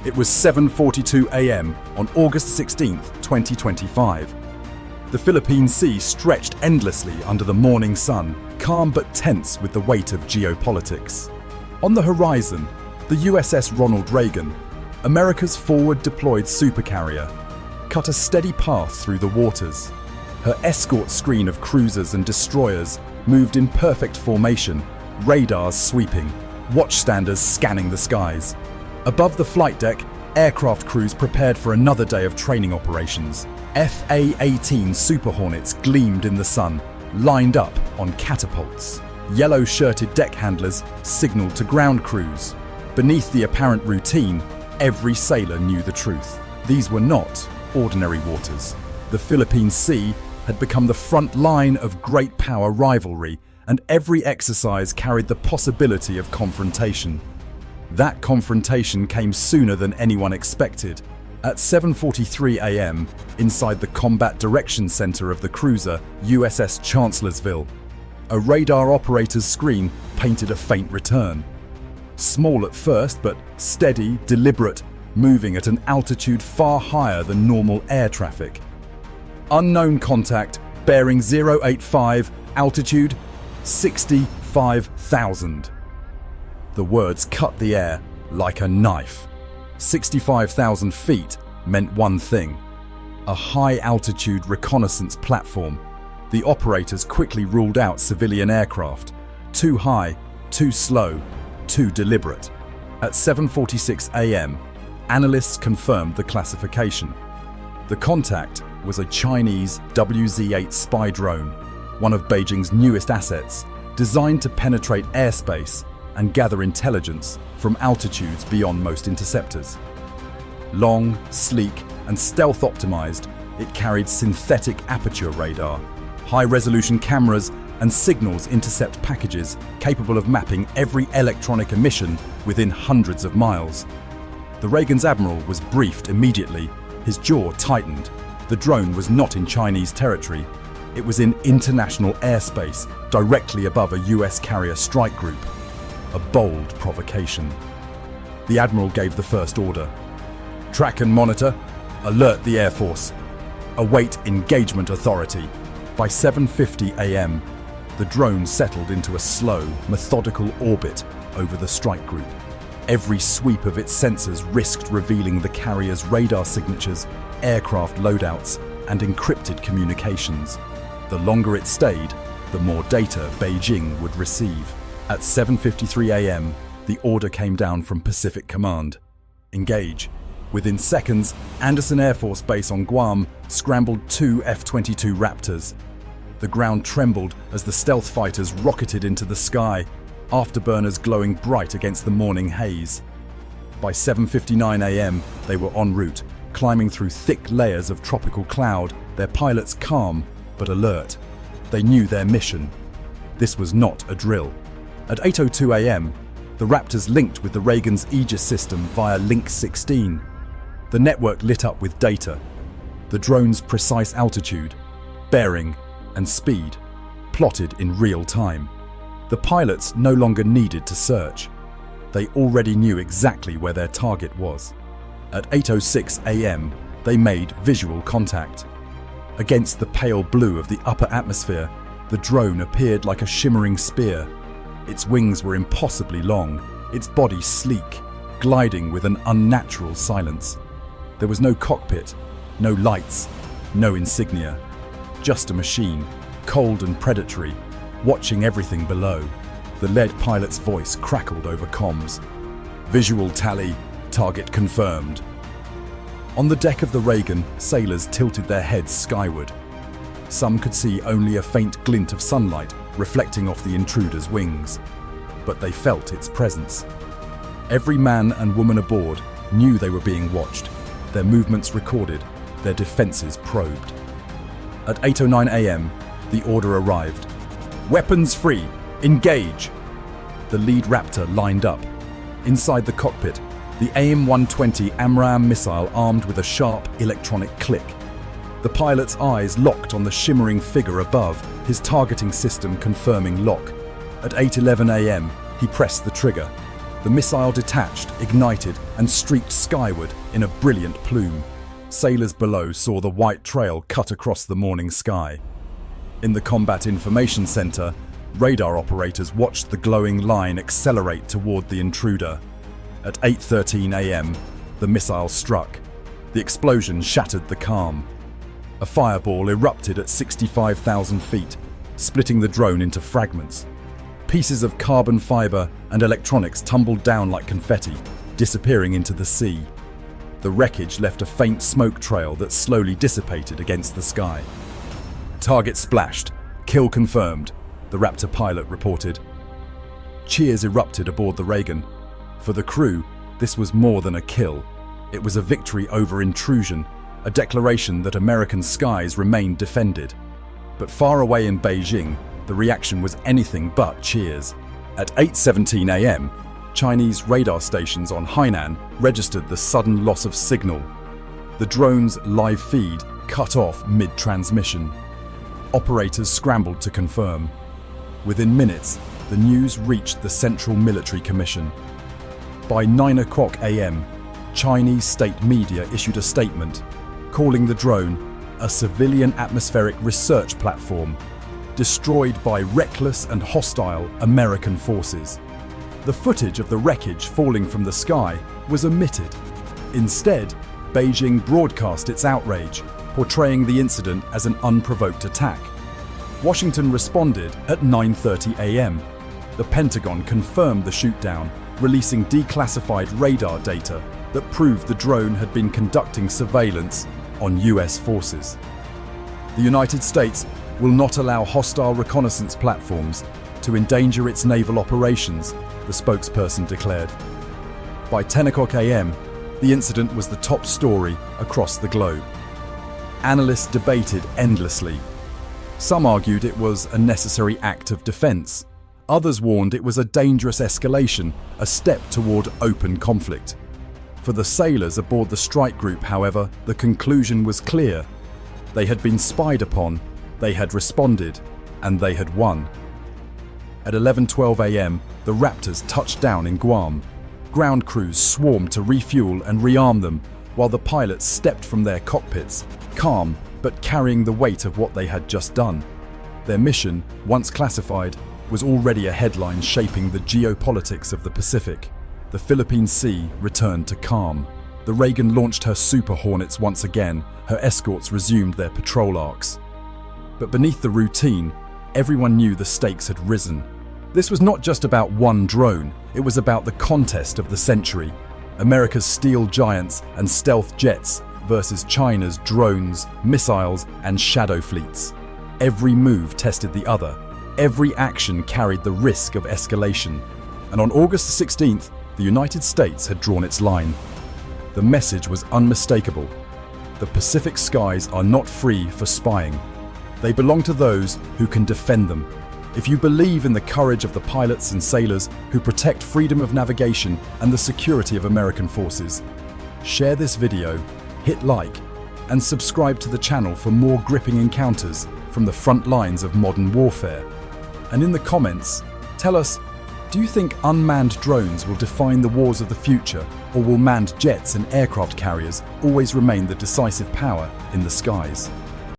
It was 7:42 a.m. on August 16, 2025. The Philippine Sea stretched endlessly under the morning sun, calm but tense with the weight of geopolitics. On the horizon, the USS Ronald Reagan, America's forward-deployed supercarrier, cut a steady path through the waters. Her escort screen of cruisers and destroyers moved in perfect formation, radars sweeping, watchstanders scanning the skies. Above the flight deck, aircraft crews prepared for another day of training operations. FA-18 Super Hornets gleamed in the sun, lined up on catapults. Yellow-shirted deck handlers signaled to ground crews. Beneath the apparent routine, every sailor knew the truth. These were not ordinary waters. The Philippine Sea had become the front line of great power rivalry, and every exercise carried the possibility of confrontation. That confrontation came sooner than anyone expected. At 7:43 a.m., inside the Combat Direction Center of the cruiser USS Chancellorsville, a radar operator's screen painted a faint return. Small at first, but steady, deliberate, moving at an altitude far higher than normal air traffic. Unknown contact, bearing 085, altitude 65,000. The words cut the air like a knife. 65,000 feet meant one thing: a high-altitude reconnaissance platform. The operators quickly ruled out civilian aircraft. Too high, too slow, too deliberate. At 7:46 a.m., analysts confirmed the classification. The contact was a Chinese WZ-8 spy drone, one of Beijing's newest assets, designed to penetrate airspace and gather intelligence from altitudes beyond most interceptors. Long, sleek, and stealth-optimized, it carried synthetic aperture radar, high-resolution cameras, and signals intercept packages capable of mapping every electronic emission within hundreds of miles. The Reagan's admiral was briefed immediately. His jaw tightened. The drone was not in Chinese territory. It was in international airspace, directly above a US carrier strike group. A bold provocation. The admiral gave the first order. Track and monitor. Alert the Air Force. Await engagement authority. By 7:50 a.m., the drone settled into a slow, methodical orbit over the strike group. Every sweep of its sensors risked revealing the carrier's radar signatures, aircraft loadouts, and encrypted communications. The longer it stayed, the more data Beijing would receive. At 7:53 a.m., the order came down from Pacific Command. Engage. Within seconds, Andersen Air Force Base on Guam scrambled 2 F-22 Raptors. The ground trembled as the stealth fighters rocketed into the sky, afterburners glowing bright against the morning haze. By 7:59 a.m., they were en route, climbing through thick layers of tropical cloud, their pilots calm but alert. They knew their mission. This was not a drill. At 8:02 a.m., the Raptors linked with the Reagan's Aegis system via Link 16. The network lit up with data. The drone's precise altitude, bearing, and speed, plotted in real time. The pilots no longer needed to search. They already knew exactly where their target was. At 8:06 a.m., they made visual contact. Against the pale blue of the upper atmosphere, the drone appeared like a shimmering spear. Its wings were impossibly long, its body sleek, gliding with an unnatural silence. There was no cockpit, no lights, no insignia. Just a machine, cold and predatory, watching everything below. The lead pilot's voice crackled over comms. Visual tally, target confirmed. On the deck of the Reagan, sailors tilted their heads skyward. Some could see only a faint glint of sunlight reflecting off the intruder's wings, but they felt its presence. Every man and woman aboard knew they were being watched, their movements recorded, their defenses probed. At 8:09 a.m., the order arrived. Weapons free, engage! The lead Raptor lined up. Inside the cockpit, the AIM-120 AMRAAM missile armed with a sharp electronic click. The pilot's eyes locked on the shimmering figure above, his targeting system confirming lock. At 8:11 a.m., he pressed the trigger. The missile detached, ignited, and streaked skyward in a brilliant plume. Sailors below saw the white trail cut across the morning sky. In the Combat Information Center, radar operators watched the glowing line accelerate toward the intruder. At 8:13 a.m., the missile struck. The explosion shattered the calm. A fireball erupted at 65,000 feet, splitting the drone into fragments. Pieces of carbon fiber and electronics tumbled down like confetti, disappearing into the sea. The wreckage left a faint smoke trail that slowly dissipated against the sky. Target splashed. Kill confirmed, the Raptor pilot reported. Cheers erupted aboard the Reagan. For the crew, this was more than a kill. It was a victory over intrusion, a declaration that American skies remained defended. But far away in Beijing, the reaction was anything but cheers. At 8:17 a.m., Chinese radar stations on Hainan registered the sudden loss of signal. The drone's live feed cut off mid-transmission. Operators scrambled to confirm. Within minutes, the news reached the Central Military Commission. By 9 a.m., Chinese state media issued a statement calling the drone a civilian atmospheric research platform destroyed by reckless and hostile American forces. The footage of the wreckage falling from the sky was omitted. Instead, Beijing broadcast its outrage, portraying the incident as an unprovoked attack. Washington responded at 9:30 a.m. The Pentagon confirmed the shootdown, releasing declassified radar data that proved the drone had been conducting surveillance on U.S. forces. The United States will not allow hostile reconnaissance platforms to endanger its naval operations, the spokesperson declared. By 10 a.m., the incident was the top story across the globe. Analysts debated endlessly. Some argued it was a necessary act of defense. Others warned it was a dangerous escalation, a step toward open conflict. For the sailors aboard the strike group, however, the conclusion was clear. They had been spied upon, they had responded, and they had won. At 11:12 a.m., the Raptors touched down in Guam. Ground crews swarmed to refuel and rearm them, while the pilots stepped from their cockpits, calm but carrying the weight of what they had just done. Their mission, once classified, was already a headline shaping the geopolitics of the Pacific. The Philippine Sea returned to calm. The Reagan launched her Super Hornets once again. Her escorts resumed their patrol arcs. But beneath the routine, everyone knew the stakes had risen. This was not just about one drone, it was about the contest of the century. America's steel giants and stealth jets versus China's drones, missiles, and shadow fleets. Every move tested the other. Every action carried the risk of escalation. And on August 16th, the United States had drawn its line. The message was unmistakable. The Pacific skies are not free for spying. They belong to those who can defend them. If you believe in the courage of the pilots and sailors who protect freedom of navigation and the security of American forces, share this video, hit like, and subscribe to the channel for more gripping encounters from the front lines of modern warfare. And in the comments, tell us, do you think unmanned drones will define the wars of the future, or will manned jets and aircraft carriers always remain the decisive power in the skies?